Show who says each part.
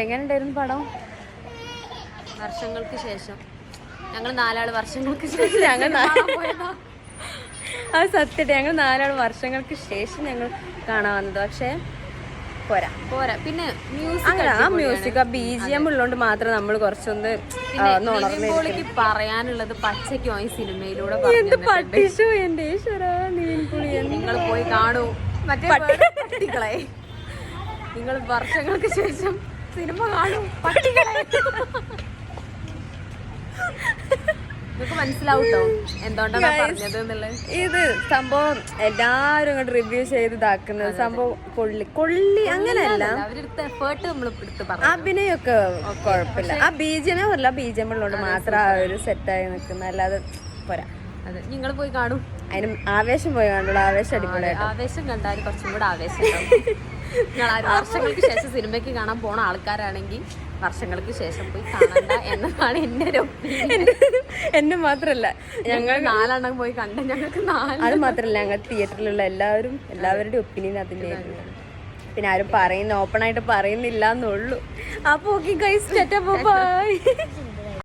Speaker 1: എങ്ങനെയുണ്ടായിരുന്നു പടം?
Speaker 2: വർഷങ്ങൾക്ക് ശേഷം ഞങ്ങൾ 4 ആള് വർഷങ്ങൾക്ക് ശേഷം
Speaker 1: അത് സത്യമായിട്ട് ഞങ്ങൾ 4 ആൾ വർഷങ്ങൾക്ക് ശേഷം ഞങ്ങൾ കാണാൻ വന്നത്. പക്ഷേ പോരാ. പിന്നെ മ്യൂസിക് BGM ഉള്ളതുകൊണ്ട് മാത്രം നമ്മൾ കുറച്ചൊന്ന്
Speaker 2: പറയാനുള്ളത് പച്ചയ്ക്കോ ഈ സിനിമയിലൂടെ
Speaker 1: പട്ടിഷു എന്റെ ഈശ്വരാ
Speaker 2: നിങ്ങൾ പോയി കാണൂ. മറ്റേ പട്ടികളെ നിങ്ങൾ വർഷങ്ങൾക്ക് ശേഷം സിനിമ കാണൂ. പട്ടികളെ നിങ്ങൾക്ക് മനസ്സിലാവൂട്ടോ എന്തുകൊണ്ടാണ് പറഞ്ഞത് എന്നുള്ളത്.
Speaker 1: ഇത് സംഭവം എല്ലാരും ഇങ്ങോട്ട് റിവ്യൂ ചെയ്ത് ഇതാക്കുന്നത് സംഭവം കൊള്ളി അങ്ങനെയല്ല. അഭിനയൊക്കെ കുഴപ്പമില്ല. ആ BGM ഉള്ളതുകൊണ്ട് മാത്രം ആ ഒരു സെറ്റായി നിൽക്കുന്ന, അല്ലാതെ പോരാ.
Speaker 2: അതെ, നിങ്ങൾ പോയി കാണൂ.
Speaker 1: അതിന് ആവേശം പോയി കണ്ടുള്ളൂ. ആവേശം അടിപൊളിയായിട്ട്.
Speaker 2: ആവേശം കണ്ടാൽ കുറച്ചും കൂടെ ആവേശം നിങ്ങൾ വർഷങ്ങൾക്ക് ശേഷം സിനിമയ്ക്ക് കാണാൻ പോണ ആൾക്കാരാണെങ്കിൽ വർഷങ്ങൾക്ക് ശേഷം പോയി കാണണ്ട എന്നതാണ് എൻ്റെ ഒരു ഒപ്പീനിയൻ.
Speaker 1: എന്നെ മാത്രല്ല,
Speaker 2: ഞങ്ങൾ 4 എണ്ണം പോയി കണ്ട ഞങ്ങൾക്ക് 4.
Speaker 1: അത് മാത്രല്ല, ഞങ്ങൾ തിയേറ്ററിലുള്ള എല്ലാവരുടെയും ഒപ്പീനിയൻ അതിൻ്റെ. പിന്നെ ആരും ഓപ്പൺ ആയിട്ട് പറയുന്നില്ല എന്നുള്ളൂ. അപ്പൊ ഓക്കെ ഗൈസ്, ബൈ.